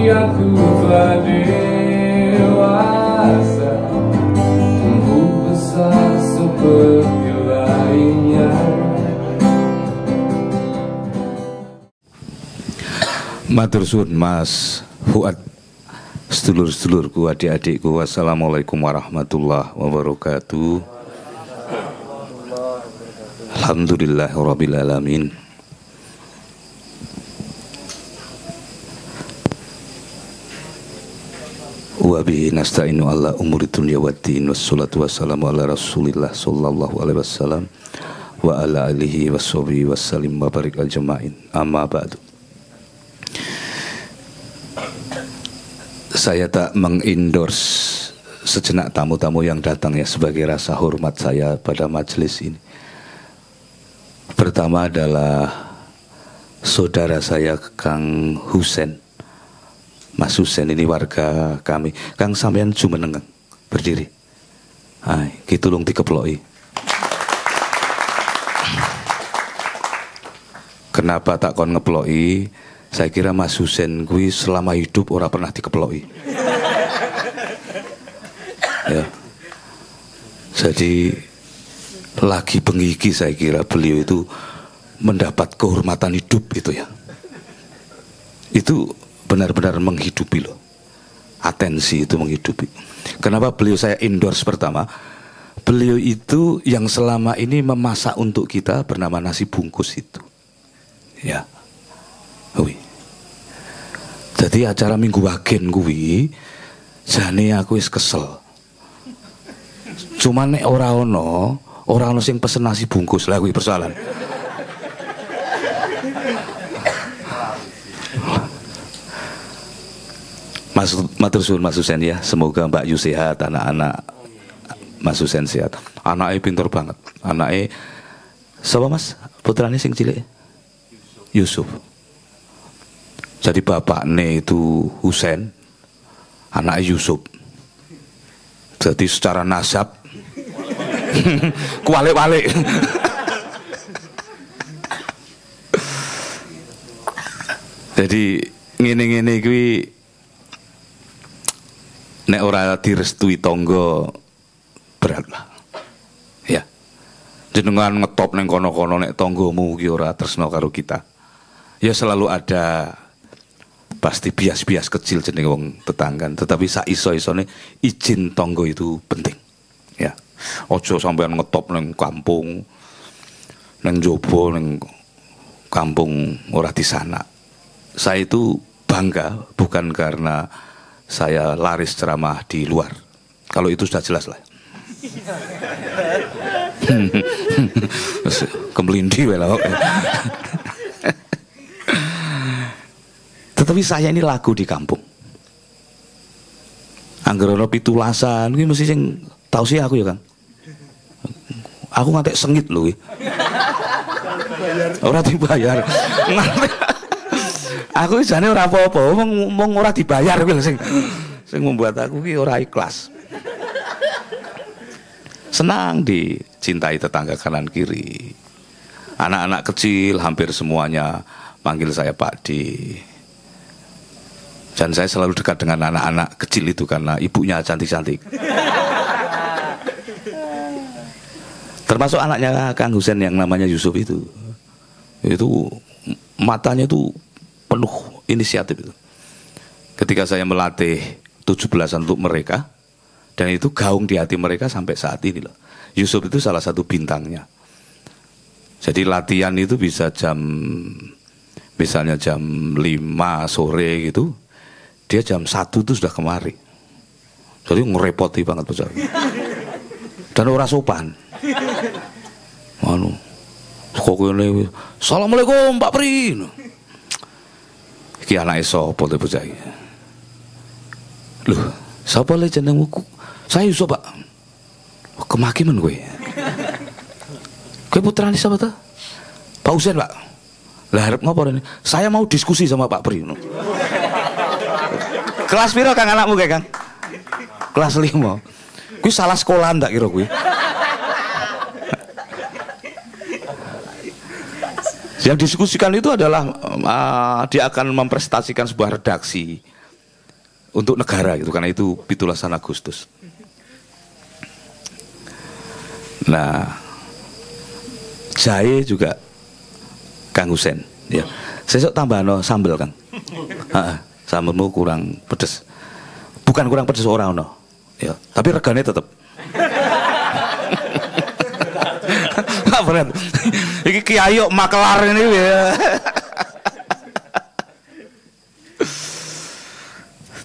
aku telah dewasa, tumbuh besar seperti lainnya. Matur suwun Mas Fuad, sedulur-sedulurku, adik-adikku, wassalamualaikum warahmatullahi wabarakatuh. Alhamdulillahirabbil alamin. Wa bihi nasta'inu ala umuri dunya waddin, wassalatu wassalamu ala Rasulillah sallallahu alaihi wasallam wa ala alihi washabihi wasallim wa barik al-jama'in. Amma ba'du. Saya tak mengendorse sejenak tamu-tamu yang datang ya, sebagai rasa hormat saya pada majelis ini. Pertama adalah saudara saya Kang Husen, Mas Husen, ini warga kami. Kang sampean jumeneng berdiri. Hai, ki tulung dikeploki. Kenapa tak kon ngeploki? Saya kira Mas Husen kuwi selama hidup ora pernah dikeploki. Ya. Jadi lagi pengiki saya kira beliau itu mendapat kehormatan hidup itu ya. Itu benar-benar menghidupi loh. Atensi itu menghidupi. Kenapa beliau saya endorse pertama? Beliau itu yang selama ini memasak untuk kita bernama nasi bungkus itu. Ya. Jadi acara Minggu Wagen kuwi jane aku wis kesel. Cuman nek ora ono sing pesen nasi bungkus lah kuwi persoalan. Matur suwun Mas Husen ya, semoga Mbak Yu sehat, anak-anak Mas Husen sehat. Anaknya pinter banget. Anaknya sapa Mas? Putrane sing cilik? Yusuf. Jadi bapaknya itu Husen, anaknya Yusuf. Jadi secara nasab kualik-walik. Jadi ngene-ngene kuwi nek ora direstui tangga berat lah. Ya. Jenengan ngetop ning kono-kono nek tanggamu ki ora tresno karo kita. Ya selalu ada pasti bias-bias kecil jenenge wong tetanggan, tetapi sak iso-isone izin tangga itu penting. Ya. Ojo sampean ngetop ning kampung, ning njaba ning kampung ora disana. Saya itu bangga bukan karena saya laris ceramah di luar. Kalau itu sudah jelas lah. Kemlindi wae lah. Tetapi saya ini laku di kampung. Angger ana pitulasan kuwi mesti sing tau sih aku ya, Kang. Aku ngantek sengit lho kuwi. Ora dibayar. Aku jane ora apa-apa, mung ora dibayar kuwi sing membuat aku ki ora ikhlas. Senang dicintai tetangga kanan kiri. Anak-anak kecil hampir semuanya manggil saya Pak D. Dan saya selalu dekat dengan anak-anak kecil itu karena ibunya cantik-cantik. Termasuk anaknya Kang Husen yang namanya Yusuf itu. Itu matanya itu penuh inisiatif itu. Ketika saya melatih 17-an untuk mereka, dan itu gaung di hati mereka sampai saat ini loh. Yusuf itu salah satu bintangnya. Jadi latihan itu bisa misalnya jam 5 sore gitu, dia jam 1 itu sudah kemari. Jadi ngerepoti banget bocah. Dan ora sopan. Anu. Kok ngene, "Assalamualaikum Pak Pri." Iki anake sapa te bocah iki? Loh, sapa le jenengmu? Saya Yusuf, Pak. Kemaki men kowe. Kowe putrane sapa ta? Pak Husen, Pak. Lah arep ngopo rene? Saya mau diskusi sama Pak Pri. Kelas piro Kang anakmu kae, Kang? Kelas 5. Kuwi salah sekolah ndak kira kuwi? Yang diskusikan itu adalah dia akan mempresentasikan sebuah redaksi untuk negara gitu, karena itu 17 Agustus. Nah, jahe juga Kang Husen ya. Sesuk tambahno sambel Kang. Heeh, sambelmu kurang pedes. Bukan kurang pedes ora ono. Ya, tapi regane tetep. Berat. Iki kiai makelar ini ya.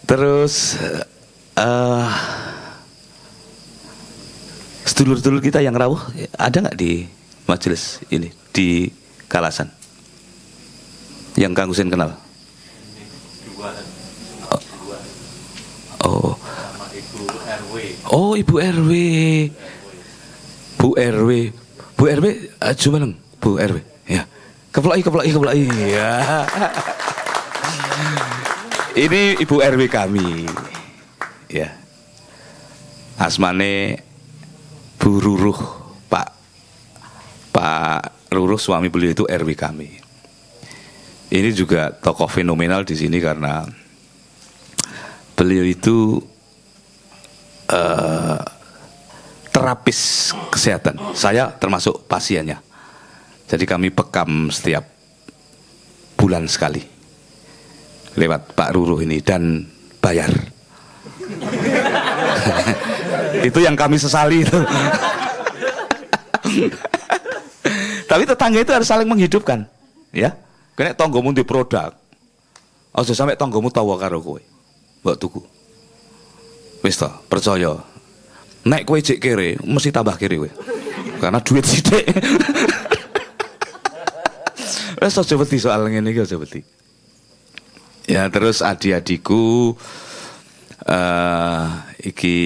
Terus sedulur-sedulur kita yang rawuh ada nggak di majelis ini di Kalasan? Yang Kang Husen kenal? Oh. Oh, Ibu RW. Bu RW. Bu RW jumeneng, Bu RW. Ya. Keplok. Ya. Ini Ibu RW kami. Ya. Asmane Bu Ruruh, Pak Ruruh, suami beliau itu RW kami. Ini juga tokoh fenomenal di sini karena beliau itu terapis kesehatan. Saya termasuk pasiennya. Jadi kami bekam setiap bulan sekali lewat Pak Ruruh ini dan bayar. Itu yang kami sesali itu. Tapi tetangga itu harus saling menghidupkan, ya. Kena tonggomu di produk, aja sampai tonggomu tawa karo kowe, mbok tuku. Wis to, percaya. Nek kowe jek kere, mesti tambah kere kowe. Karena duit sithik. Wis aja wedi soal ngene iki, aja wedi. Ya, terus adik-adikku iki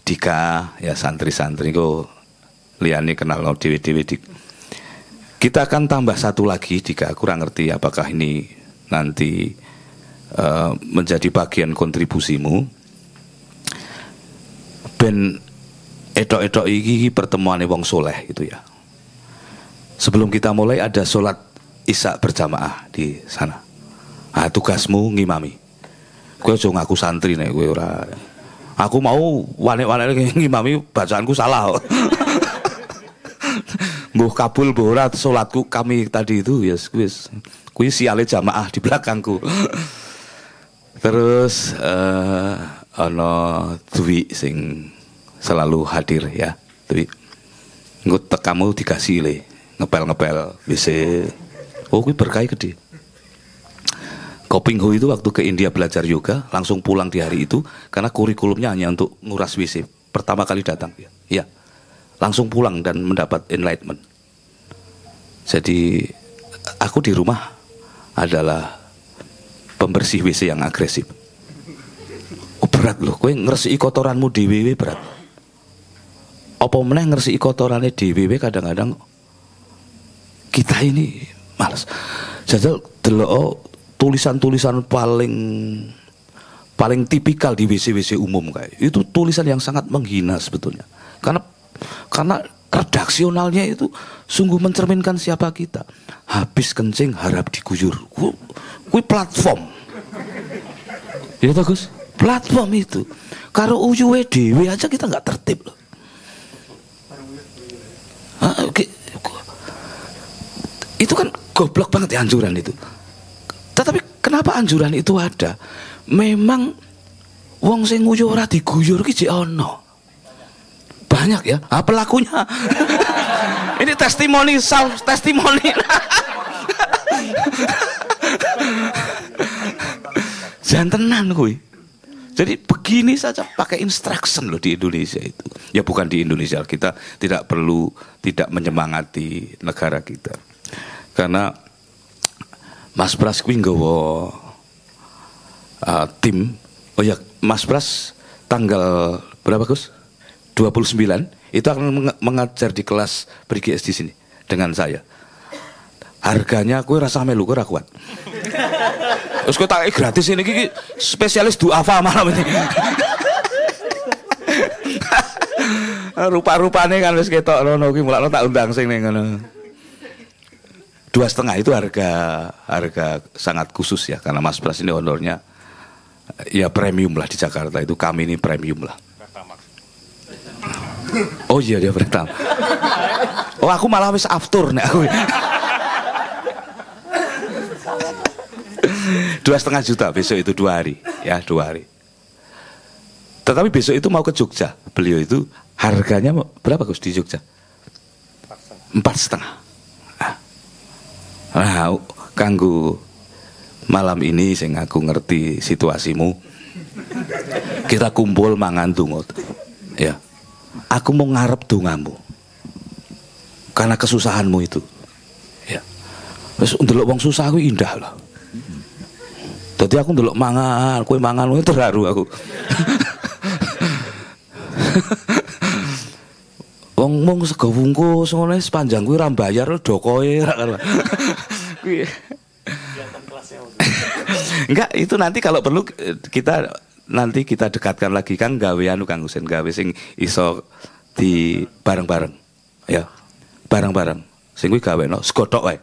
Dika, ya santri-santri kok liyane kenal dhewe-dhewe dik. Kita akan tambah satu lagi Dika, kurang ngerti apakah ini nanti menjadi bagian kontribusimu. Ben edok-edok iki pertemuane wong soleh gitu ya. Sebelum kita mulai ada sholat isya berjamaah di sana. Ah, tugasmu ngimami. Kowe aja ngaku santri nek kowe ora. Aku mau wanek-wanek ngimami bacaanku salah. Mbuh kabul mbuh ora salatku kami tadi itu ya wis kuwi siale jamaah di belakangku. Terus ana Dwi sing selalu hadir ya. Dwi. Engko tekamu dikasih le, ngepel-ngepel WC. Oh kuwi berkah gede. Kopingho itu waktu ke India belajar yoga langsung pulang di hari itu karena kurikulumnya hanya untuk nguras WC. Pertama kali datang ya. Ya. Langsung pulang dan mendapat enlightenment. Jadi aku di rumah adalah pembersih WC yang agresif. Oh berat loh, kowe ngresiki kotoranmu dhewe berat. Apa meneh ngresiki kotorane dhewe kadang-kadang kita ini malas. Jajal delok tulisan-tulisan paling tipikal di WC-WC umum kayak itu tulisan yang sangat menghina sebetulnya. Karena redaksionalnya itu sungguh mencerminkan siapa kita. Habis kencing harap diguyur. Kuwi platform. Ya bagus. Platform itu. Karo uyuwe dhewe aja kita nggak tertib loh. Itu kan goblok banget ya anjuran itu. Tetapi kenapa anjuran itu ada? Memang wong sing nguyu ora diguyur ki jek ono. Banyak ya, pelakunya. Ini testimoni, self testimoni. Jangan tenan kuwi. Jadi begini saja pakai instruction loh di Indonesia itu. Ya bukan di Indonesia, kita tidak perlu tidak menyemangati negara kita. Karena Mas Pras kuwi nggawa tim. Oh ya, Mas Pras tanggal berapa Gus? 29 itu akan mengajar di kelas BGS di sini dengan saya. Harganya aku rasa melu ora kuat. Terus kowe tak gratis ini iki spesialis duafa malam ini. Rupa-rupane kan wis ketok ngono kuwi mulakno tak undang sing ning ngono. 2,5 itu harga sangat khusus ya karena Mas Pras ini honornya ya premium lah di Jakarta itu, kami ini premium lah. Oh iya dia Pertamax. Oh aku malah wis aftur nek aku. 2,5 juta besok itu 2 hari, ya 2 hari. Tetapi besok itu mau ke Jogja. Beliau itu harganya berapa Gus di Jogja? 4,5. Nah, kanggo malam ini sing aku ngerti situasimu. Kita kumpul mangan donga. Ya. Aku mau ngarep dongamu. Karena kesusahanmu itu. Ya. Wis ndelok wong susah kuwi indah loh. Dadi aku ndelok mangan, kowe mangan kuwi terharu aku. Wong sego bungkus ngono sepanjang kuwi ra mbayar dokoe ra karo. Kuwi. Enggak, itu nanti kalau perlu kita dekatkan lagi Kang gawean Kang Husen gawe sing iso di bareng-bareng. Ya. Bareng-bareng. Sing kuwi gaweno segodhok wae.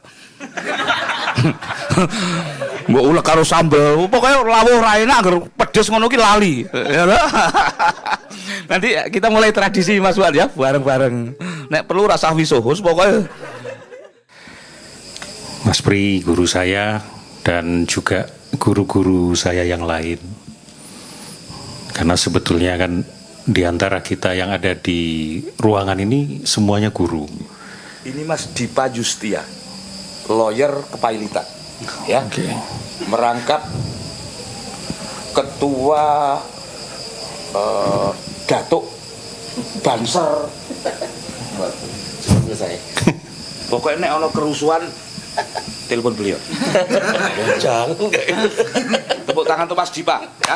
Mbok ulek karo sambel, pokoke lawuh ra enak anger pedes ngono ki lali. Nanti kita mulai tradisi Mas Wan ya, bareng-bareng. Nek perlu rasa wisuhus pokoknya. Mas Pri guru saya dan juga guru-guru saya yang lain. Karena sebetulnya kan di antara kita yang ada di ruangan ini semuanya guru. Ini Mas Dipa Justia, lawyer kepailitan. Ya. Okay. Merangkap ketua Datuk Banser. Selesai. Pokoknya nek ono kerusuhan telepon beliau. Jangan. Tepuk tangan untuk Mas Dipa ya.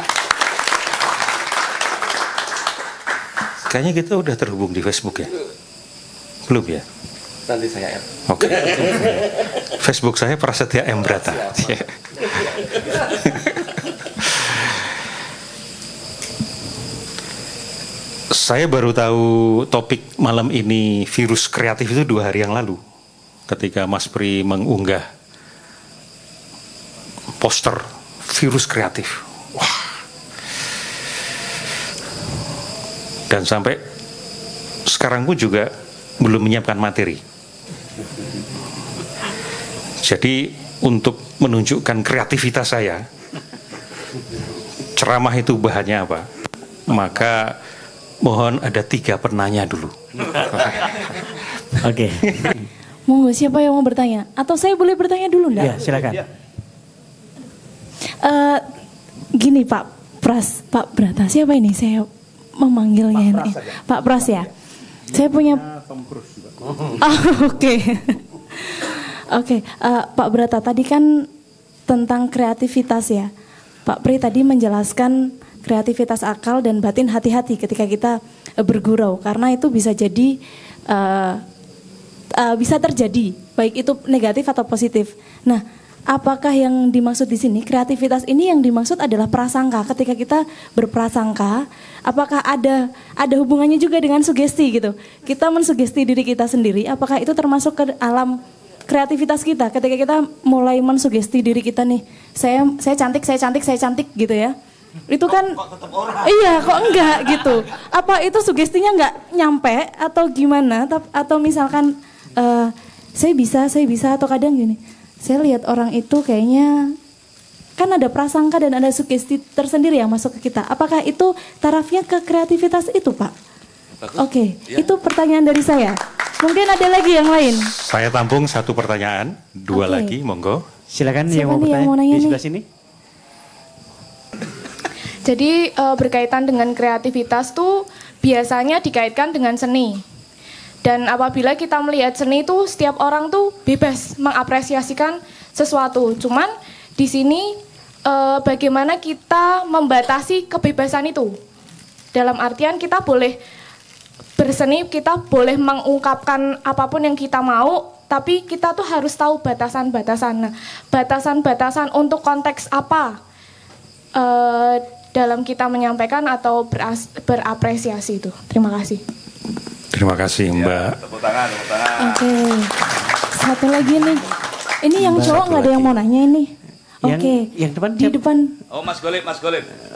Kayaknya kita udah terhubung di Facebook ya? Belum ya? Nanti saya add. Oke. Facebook saya Prasetya M. Brata. Saya baru tahu topik malam ini virus kreatif itu 2 hari yang lalu. Ketika Mas Pri mengunggah poster virus kreatif. Wah. Dan sampai sekarang pun juga belum menyiapkan materi. Jadi untuk menunjukkan kreativitas saya, ceramah itu bahannya apa? Maka mohon ada 3 penanya dulu. Oke. Monggo, siapa yang mau bertanya? Atau saya boleh bertanya dulu enggak? Ya, silakan. Gini Pak Brata, siapa ini? Saya memanggilnya ini. Pak Pras ya. Saya punya. Oke. Pak Brata, tadi kan tentang kreativitas ya. Pak Pri tadi menjelaskan kreativitas akal dan batin, hati-hati ketika kita bergurau karena itu bisa jadi bisa terjadi baik itu negatif atau positif. Nah, apakah yang dimaksud di sini kreativitas ini yang dimaksud adalah prasangka? Ketika kita berprasangka, apakah ada hubungannya juga dengan sugesti gitu? Kita mensugesti diri kita sendiri, apakah itu termasuk ke alam kreativitas kita? Ketika kita mulai mensugesti diri kita nih, saya cantik gitu ya. Itu kan iya kok enggak gitu. Apa itu sugestinya enggak nyampe atau gimana? Atau misalkan saya bisa atau kadang gini. Saya lihat orang itu kayaknya kan ada prasangka dan ada sugesti tersendiri yang masuk ke kita. Apakah itu tarafnya ke kreativitas itu, Pak? Oke, ya. Itu pertanyaan dari saya. Mungkin ada lagi yang lain. Saya tampung 1 pertanyaan, 2 lagi, monggo. Silakan yang mau bertanya di sebelah sini. Jadi berkaitan dengan kreativitas tuh biasanya dikaitkan dengan seni. Dan apabila kita melihat seni itu setiap orang tuh bebas mengapresiasikan sesuatu. Cuman di sini bagaimana kita membatasi kebebasan itu. Dalam artian kita boleh berseni, kita boleh mengungkapkan apapun yang kita mau, tapi kita tuh harus tahu batasan-batasan. Nah, batasan-batasan untuk konteks apa dalam kita menyampaikan atau berapresiasi itu. Terima kasih. Terima kasih Mbak. Tepuk tangan. Oke. Satu lagi nih. Ini yang cowok nggak ada yang mau nanya ini. Oke. Yang depan di depan. Oh Mas Golib.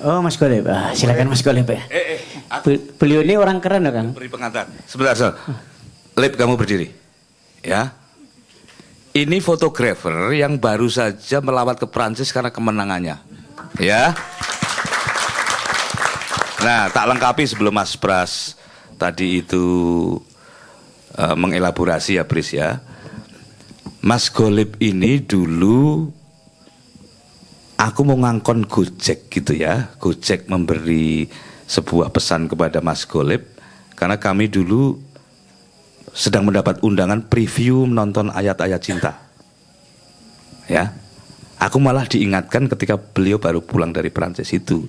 Oh Mas Golib, silakan Mas Golib ya. Beliau ini orang keren ya Kang. Beri pengantar. Sebentar, Lip, kamu berdiri. Ya. Ini fotografer yang baru saja melawat ke Prancis karena kemenangannya. Ya. Nah, tak lengkapi sebelum Mas Pras tadi itu mengelaborasi ya, Pris ya. Mas Golib ini dulu aku mau ngangkon Gojek gitu ya. Gojek memberi sebuah pesan kepada Mas Golib karena kami dulu sedang mendapat undangan preview menonton ayat-ayat cinta. Ya. Aku malah diingatkan ketika beliau baru pulang dari Prancis itu.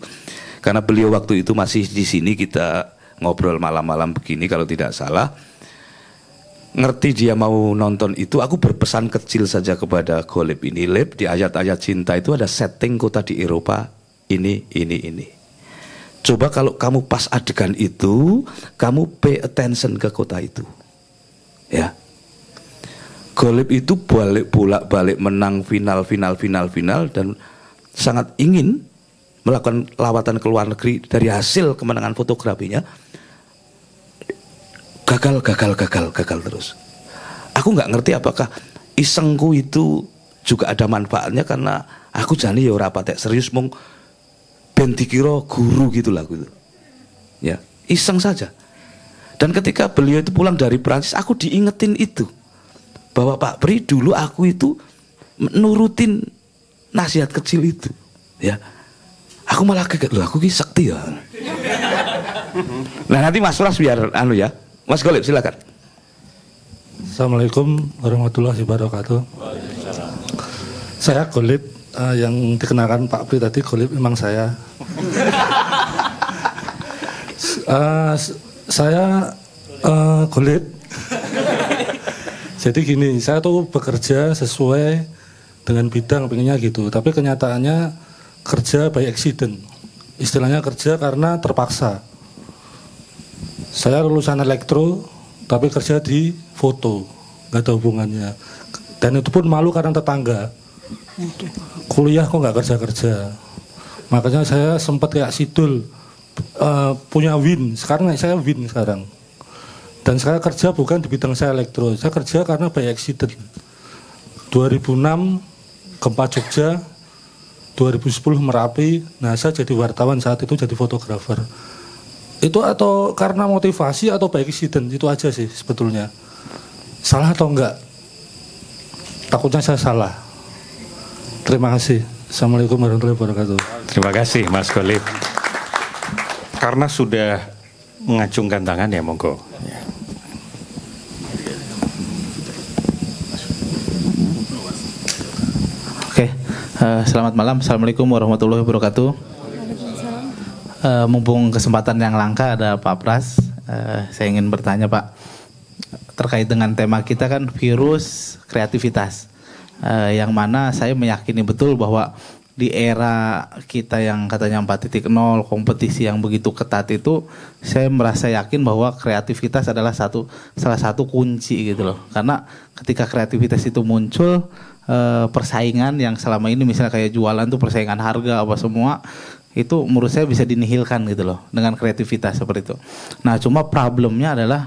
Karena beliau waktu itu masih di sini, kita ngobrol malam-malam begini kalau tidak salah. Ngerti dia mau nonton itu, aku berpesan kecil saja kepada Golib ini. Lip, di ayat-ayat cinta itu ada setting kota di Eropa, ini. Coba kalau kamu pas adegan itu, kamu pay attention ke kota itu. Ya. Golib itu bolak-balik menang final dan sangat ingin melakukan lawatan ke luar negeri. Dari hasil kemenangan fotografinya gagal terus. Aku nggak ngerti apakah isengku itu juga ada manfaatnya, karena aku jani ya ora patek serius, mung ben dikira guru gitulah gitu. Ya, iseng saja. Dan ketika beliau itu pulang dari Prancis, aku diingetin itu bahwa Pak Pri, dulu aku itu nurutin nasihat kecil itu. Ya. Aku malah kaget, loh aku ki sakti ya. Nah nanti Mas Pras biar ya. Mas Golib silakan. Assalamualaikum warahmatullahi wabarakatuh. Saya Golib, yang dikenakan Pak Pri tadi Golib memang saya. Saya Golib. Jadi gini, saya tuh bekerja sesuai dengan bidang pengennya gitu, tapi kenyataannya kerja by accident. Istilahnya kerja karena terpaksa. Saya lulusan elektro, tapi kerja di foto, nggak ada hubungannya. Dan itu pun malu karena tetangga. Kuliah kok nggak kerja-kerja. Makanya saya sempat kayak Sidul, punya Win. Sekarang saya Win sekarang. Dan saya kerja bukan di bidang saya elektro. Saya kerja karena by accident. 2006 gempa Jogja, 2010 Merapi. Nah saya jadi wartawan saat itu, jadi fotografer. Itu atau karena motivasi atau by accident, itu aja sih sebetulnya. Salah atau enggak? Takutnya saya salah. Terima kasih. Assalamualaikum warahmatullahi wabarakatuh. Terima kasih Mas Golib. Karena sudah mengacungkan tangan ya, monggo. Oke, selamat malam. Assalamualaikum warahmatullahi wabarakatuh. Mumpung kesempatan yang langka ada Pak Pras, saya ingin bertanya Pak, terkait dengan tema kita kan virus kreativitas, yang mana saya meyakini betul bahwa di era kita yang katanya 4.0, kompetisi yang begitu ketat itu, saya merasa yakin bahwa kreativitas adalah salah satu kunci gitu loh. Karena ketika kreativitas itu muncul, persaingan yang selama ini misalnya kayak jualan tuh persaingan harga apa semua, itu menurut saya bisa dinihilkan gitu loh dengan kreativitas seperti itu. Nah cuma problemnya adalah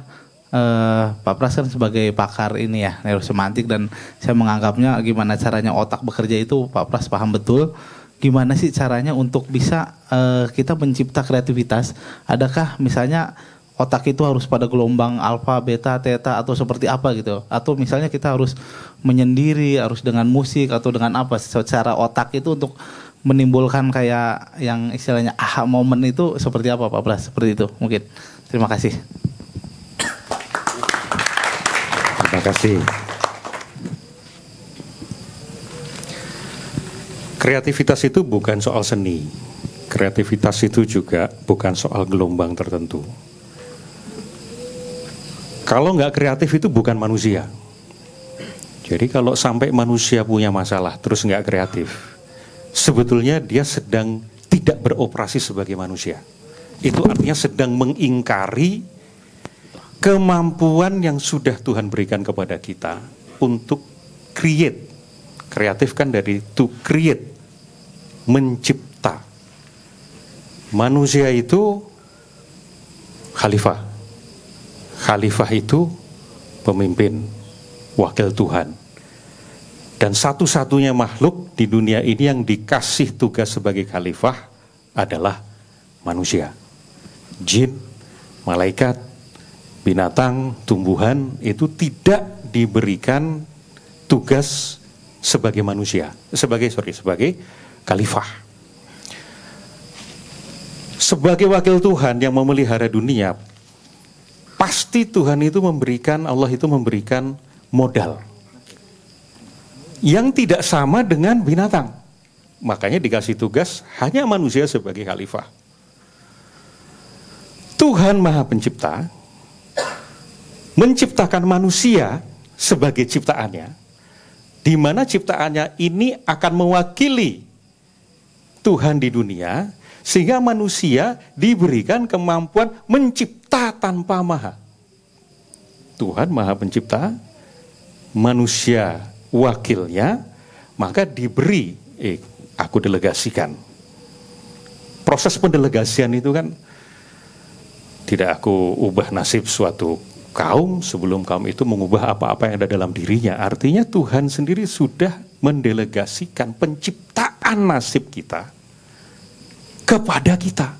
Pak Pras kan sebagai pakar ini ya, neurosemantik, dan saya menganggapnya gimana caranya otak bekerja itu Pak Pras paham betul. Gimana sih caranya untuk bisa kita mencipta kreativitas? Adakah misalnya otak itu harus pada gelombang alfa, beta, theta atau seperti apa gitu? Atau misalnya kita harus menyendiri, harus dengan musik atau dengan apa? Secara otak itu untuk menimbulkan kayak yang istilahnya aha moment itu seperti apa Pak Pras? Seperti itu mungkin. Terima kasih. Terima kasih. Kreativitas itu bukan soal seni. Kreativitas itu juga bukan soal gelombang tertentu. Kalau nggak kreatif itu bukan manusia. Jadi kalau sampai manusia punya masalah terus nggak kreatif, sebetulnya dia sedang tidak beroperasi sebagai manusia. Itu artinya sedang mengingkari kemampuan yang sudah Tuhan berikan kepada kita untuk create. Kreatif kan dari to create, mencipta. Manusia itu khalifah. Khalifah itu pemimpin, wakil Tuhan. Dan satu-satunya makhluk di dunia ini yang dikasih tugas sebagai khalifah adalah manusia. Jin, malaikat, binatang, tumbuhan itu tidak diberikan tugas sebagai manusia, sebagai khalifah. Sebagai wakil Tuhan yang memelihara dunia, pasti Tuhan itu Allah itu memberikan modal yang tidak sama dengan binatang. Makanya dikasih tugas hanya manusia sebagai khalifah. Tuhan Maha Pencipta menciptakan manusia sebagai ciptaannya, di mana ciptaannya ini akan mewakili Tuhan di dunia, sehingga manusia diberikan kemampuan mencipta tanpa maha. Tuhan Maha Pencipta, manusia wakilnya, maka diberi, aku delegasikan. Proses pendelegasian itu kan tidak aku ubah nasib suatu kaum sebelum kaum itu mengubah apa-apa yang ada dalam dirinya. Artinya Tuhan sendiri sudah mendelegasikan penciptaan nasib kita kepada kita.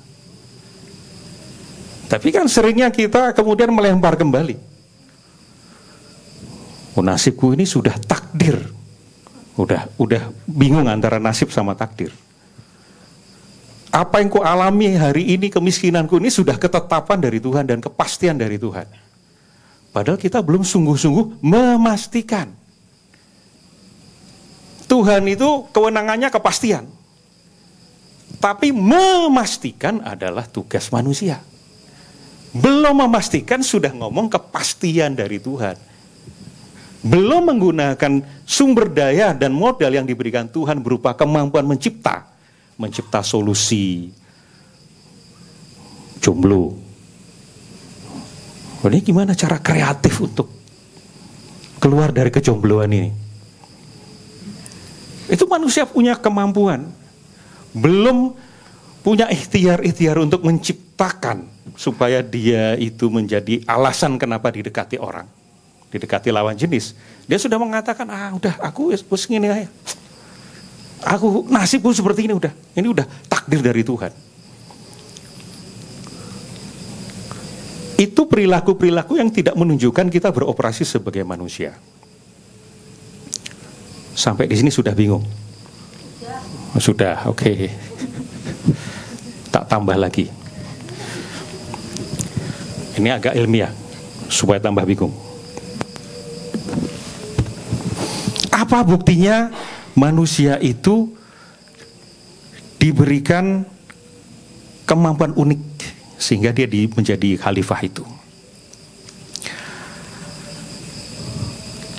Tapi kan seringnya kita kemudian melempar kembali. Nasibku ini sudah takdir. Udah bingung antara nasib sama takdir. Apa yang ku alami hari ini, kemiskinanku ini sudah ketetapan dari Tuhan dan kepastian dari Tuhan. Padahal kita belum sungguh-sungguh memastikan. Tuhan itu kewenangannya kepastian. Tapi memastikan adalah tugas manusia. Belum memastikan sudah ngomong kepastian dari Tuhan. Belum menggunakan sumber daya dan modal yang diberikan Tuhan berupa kemampuan mencipta solusi jomblo. Ini gimana cara kreatif untuk keluar dari kejombloan ini? Itu manusia punya kemampuan. Belum punya ikhtiar untuk menciptakan supaya dia itu menjadi alasan kenapa didekati orang, didekati lawan jenis. Dia sudah mengatakan, udah aku wis ngene aja. Aku nasibku seperti ini udah. Ini udah takdir dari Tuhan. Itu perilaku-perilaku yang tidak menunjukkan kita beroperasi sebagai manusia. Sampai di sini sudah bingung? Sudah, oke. Tak tambah lagi. Ini agak ilmiah, supaya tambah bingung. Apa buktinya manusia itu diberikan kemampuan unik sehingga dia menjadi khalifah itu?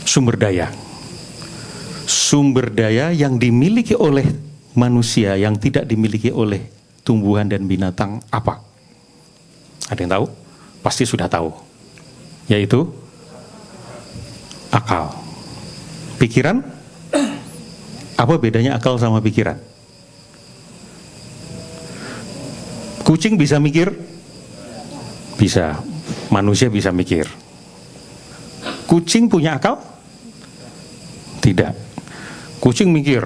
Sumber daya yang dimiliki oleh manusia yang tidak dimiliki oleh tumbuhan dan binatang apa? Ada yang tahu? Pasti sudah tahu. Yaitu akal. Pikiran? Apa bedanya akal sama pikiran? Kucing bisa mikir? Bisa. Manusia bisa mikir. Kucing punya akal? Tidak. Kucing mikir,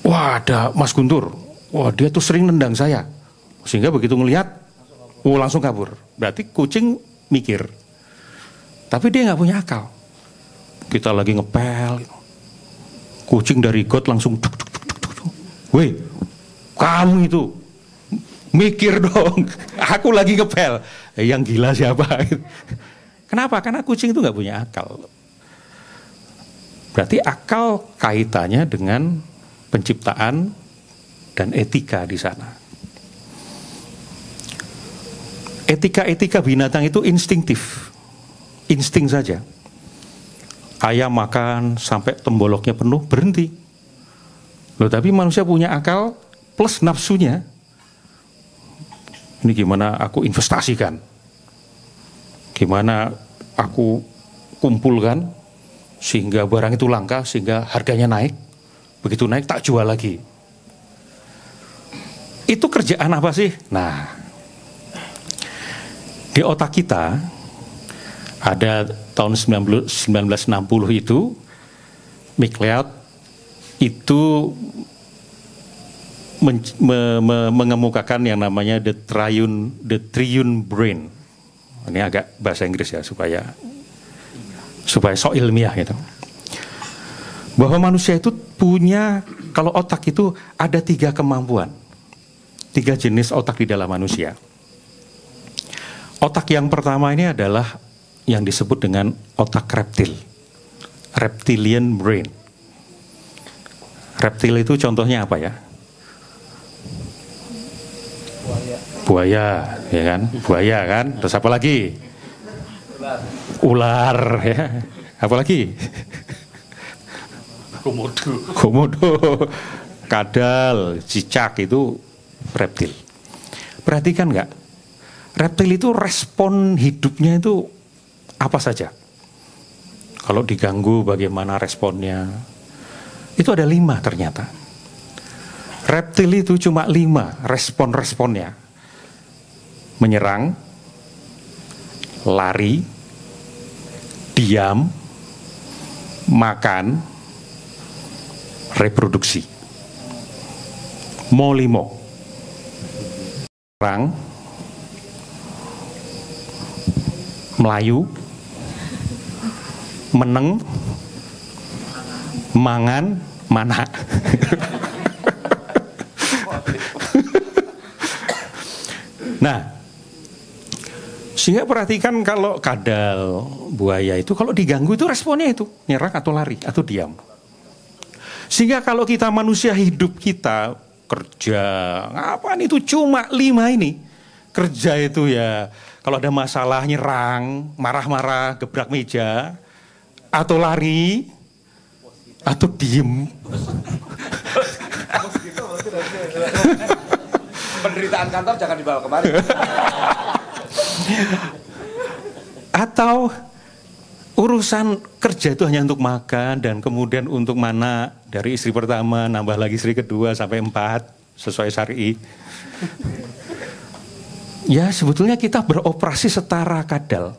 wah ada Mas Guntur, wah dia tuh sering nendang saya. Sehingga begitu ngelihat, langsung kabur. Berarti kucing mikir. Tapi dia nggak punya akal. Kita lagi ngepel, kucing dari got langsung tuk. Weh, kamu itu mikir dong. Aku lagi ngepel. Yang gila siapa? Kenapa? Karena kucing itu nggak punya akal. Berarti akal kaitannya dengan penciptaan dan etika di sana. Etika binatang itu instingtif. Insting saja. Ayam makan sampai temboloknya penuh, berhenti. Loh, tapi manusia punya akal plus nafsunya. Ini gimana aku investasikan? Gimana aku kumpulkan sehingga barang itu langka, sehingga harganya naik. Begitu naik tak jual lagi. Itu kerjaan apa sih? Nah, di otak kita ada tahun 1960 itu MacLeod itu mengemukakan yang namanya the triune brain. Ini agak bahasa Inggris ya supaya sok ilmiah gitu. Bahwa manusia itu punya, kalau otak itu ada 3 kemampuan, 3 jenis otak di dalam manusia. Otak yang pertama ini adalah yang disebut dengan otak reptil, reptilian brain. Reptil itu contohnya apa ya? Buaya, ya kan? Buaya kan? Terus apa lagi? Ular, ya. Apa lagi? Komodo, kadal, cicak itu reptil. Perhatikan nggak? Reptil itu respon hidupnya itu apa saja? Kalau diganggu bagaimana responnya? Itu ada 5 ternyata. Reptil itu cuma 5 respon-responnya. Menyerang, lari, diam, makan, reproduksi. Molimo. Perang, melayu, meneng, mangan, mana. Nah, sehingga perhatikan kalau kadal, buaya itu kalau diganggu itu responnya itu nyerang atau lari atau diam. Sehingga kalau kita manusia hidup kita kerja, apaan itu cuma 5 ini. Kerja itu ya kalau ada masalah nyerang, marah-marah, gebrak meja, atau lari, atau diem. Penderitaan kantor jangan dibawa kemari. Atau urusan kerja itu hanya untuk makan dan kemudian untuk mana dari istri pertama nambah lagi istri kedua sampai 4 sesuai syar'i. Ya sebetulnya kita beroperasi setara kadal.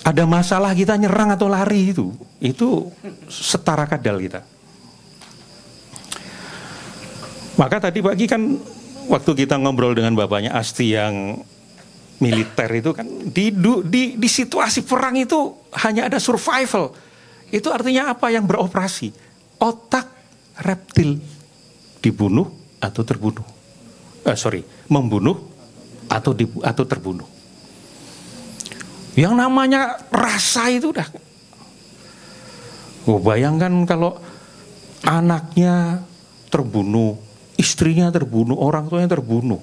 Ada masalah kita nyerang atau lari itu setara kadal kita. Maka tadi pagi kan waktu kita ngobrol dengan bapaknya Asti yang militer itu kan di situasi perang itu hanya ada survival. Itu artinya apa yang beroperasi? Otak reptil dibunuh atau terbunuh. Membunuh atau terbunuh. Yang namanya rasa itu udah. Bayangkan kalau anaknya terbunuh, istrinya terbunuh, orang tuanya terbunuh.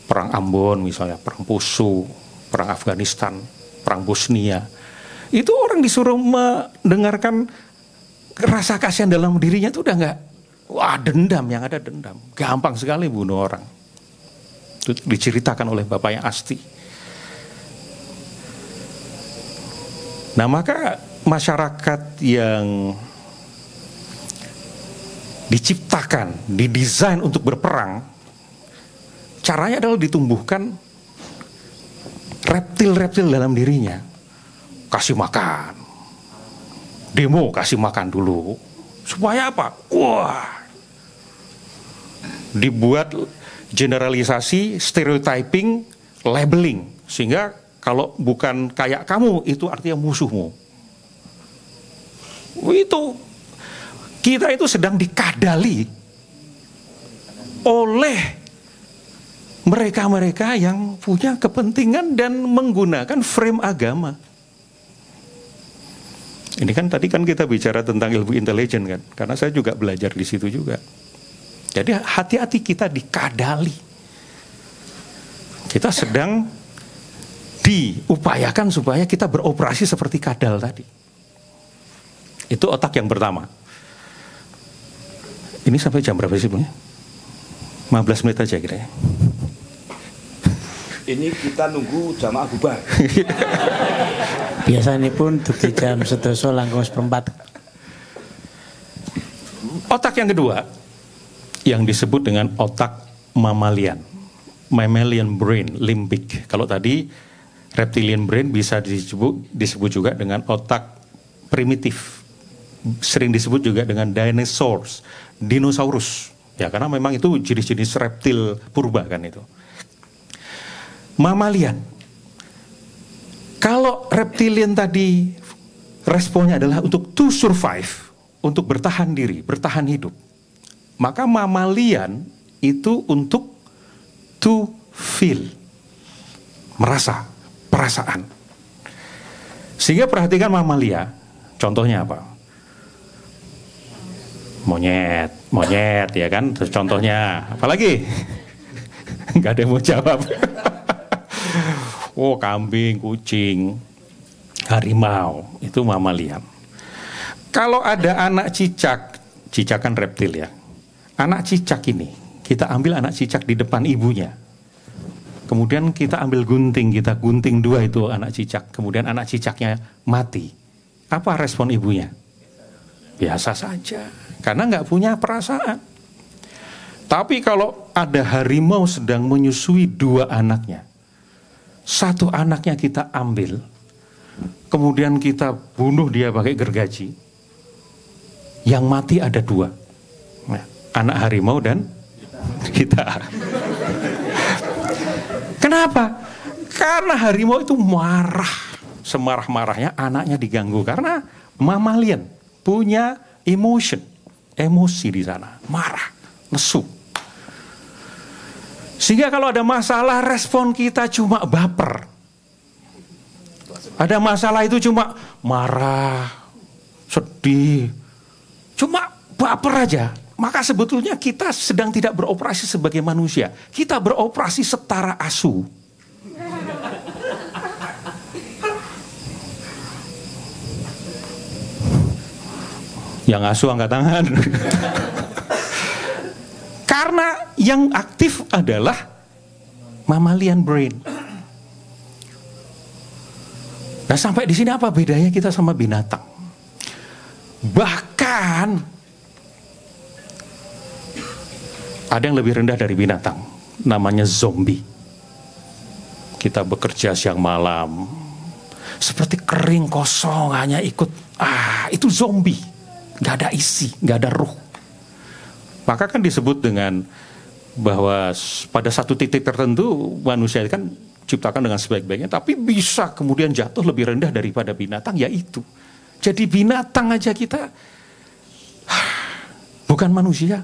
Perang Ambon misalnya, perang Poso, perang Afghanistan, perang Bosnia. Itu orang disuruh mendengarkan rasa kasihan dalam dirinya itu udah nggak. Wah dendam, yang ada dendam. Gampang sekali bunuh orang. Itu diceritakan oleh bapaknya Asti. Nah maka masyarakat yang diciptakan, didesain untuk berperang, caranya adalah ditumbuhkan reptil-reptil dalam dirinya. Kasih makan. Demo kasih makan dulu. Supaya apa? Wah. Dibuat generalisasi, stereotyping, labeling. Sehingga kalau bukan kayak kamu, itu artinya musuhmu. Itu kita itu sedang dikadali oleh mereka-mereka yang punya kepentingan dan menggunakan frame agama. Ini kan tadi kan kita bicara tentang ilmu intelijen kan, karena saya juga belajar di situ juga. Jadi hati-hati kita dikadali. Kita sedang diupayakan supaya kita beroperasi seperti kadal tadi. Itu otak yang pertama. Ini sampai jam berapa sih, Bang? 15 menit aja kira-kira. Ini kita nunggu jamaah bubar. Biasanya pun tuki jam 1 langkung 1/4. Otak yang kedua, yang disebut dengan otak mammalian, mammalian brain, limbic. Kalau tadi reptilian brain bisa disebut juga dengan otak primitif, sering disebut juga dengan dinosaurus. Ya, karena memang itu jenis-jenis reptil purba kan itu. Mammalian. Kalau reptilian tadi responnya adalah untuk to survive, untuk bertahan diri, bertahan hidup. Maka mammalian itu untuk to feel, merasa, perasaan. Sehingga perhatikan mamalia, contohnya apa? Monyet ya kan, terus contohnya apalagi? Nggak ada yang mau jawab. Oh, kambing, kucing, harimau, itu mamalia. Kalau ada anak cicak kan reptil ya. Anak cicak ini, kita ambil anak cicak di depan ibunya. Kemudian kita ambil gunting, kita gunting dua itu anak cicak. Kemudian anak cicaknya mati. Apa respon ibunya? Biasa saja, karena nggak punya perasaan. Tapi kalau ada harimau sedang menyusui dua anaknya, satu anaknya kita ambil, kemudian kita bunuh dia pakai gergaji, yang mati ada dua, nah, anak harimau dan kita. Kenapa? Karena harimau itu marah, semarah-marahnya anaknya diganggu, karena mammalian punya emosi di sana, marah, nesu. Sehingga kalau ada masalah, respon kita cuma baper. Ada masalah itu cuma marah, sedih, cuma baper aja. Maka sebetulnya kita sedang tidak beroperasi sebagai manusia. Kita beroperasi setara asu. Yang asu angkat tangan. Karena yang aktif adalah mammalian brain. Nah, sampai di sini apa bedanya kita sama binatang? Bahkan ada yang lebih rendah dari binatang, namanya zombie. Kita bekerja siang malam, seperti kering kosong, hanya ikut, itu zombie. Gak ada isi, gak ada ruh. Maka kan disebut dengan bahwa pada satu titik tertentu manusia kan ciptakan dengan sebaik-baiknya, tapi bisa kemudian jatuh lebih rendah daripada binatang, yaitu jadi binatang aja kita bukan manusia.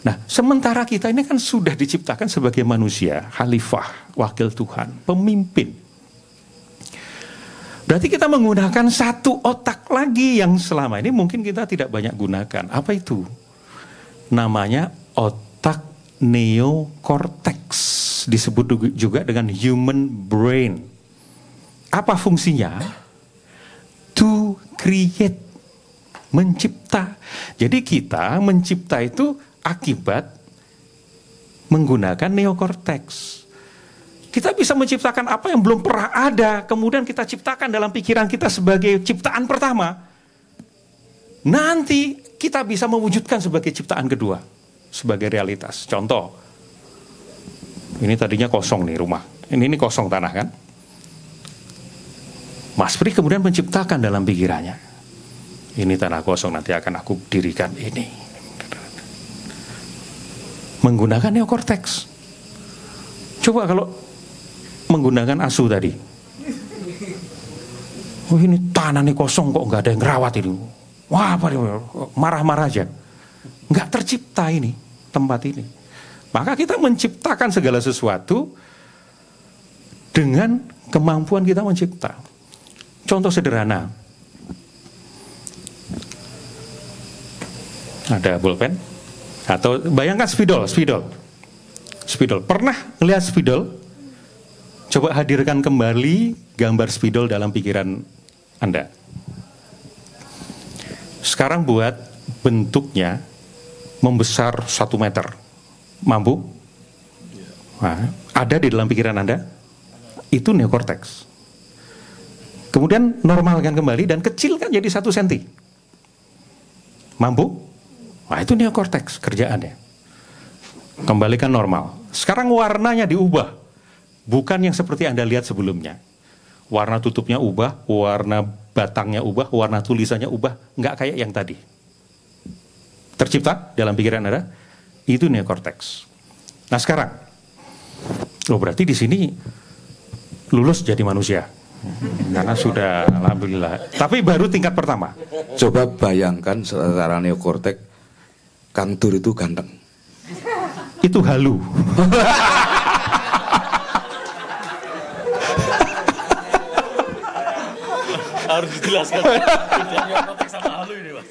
Nah, sementara kita ini kan sudah diciptakan sebagai manusia, khalifah, wakil Tuhan, pemimpin. Berarti kita menggunakan satu otak lagi yang selama ini mungkin kita tidak banyak gunakan. Apa itu? Namanya otak neokortex, disebut juga dengan human brain. Apa fungsinya? To create, mencipta. Jadi kita mencipta itu akibat menggunakan neokortex. Kita bisa menciptakan apa yang belum pernah ada, kemudian kita ciptakan dalam pikiran kita sebagai ciptaan pertama. Nanti kita bisa mewujudkan sebagai ciptaan kedua, sebagai realitas. Contoh, ini tadinya kosong nih rumah, ini kosong tanah kan. Mas Pri kemudian menciptakan dalam pikirannya, ini tanah kosong, nanti akan aku dirikan ini. Menggunakan neokortex. Coba kalau menggunakan asu tadi. Oh, ini tanah nih kosong kok nggak ada yang ngerawat ini. Wah, apa ini? Marah-marah aja. Nggak tercipta ini tempat ini. Maka kita menciptakan segala sesuatu dengan kemampuan kita mencipta. Contoh sederhana. Ada pulpen atau bayangkan spidol. Pernah ngelihat spidol? Coba hadirkan kembali gambar spidol dalam pikiran Anda. Sekarang buat bentuknya membesar 1 meter. Mampu? Nah, ada di dalam pikiran Anda? Itu neokortex. Kemudian normalkan kembali dan kecilkan jadi 1 cm. Mampu? Nah, itu neokortex kerjaannya. kembalikan normal. Sekarang warnanya diubah, bukan yang seperti Anda lihat sebelumnya. Warna tutupnya ubah, warna batangnya ubah, warna tulisannya ubah, nggak kayak yang tadi. Tercipta dalam pikiran Anda, itu neokorteks. Nah sekarang, berarti di sini lulus jadi manusia. Karena sudah, alhamdulillah. Tapi baru tingkat pertama. Coba bayangkan secara neokortek, Kang Dur itu ganteng. Itu halu. Harus dijelaskan bedanya neokortek sama halu ini, Mas.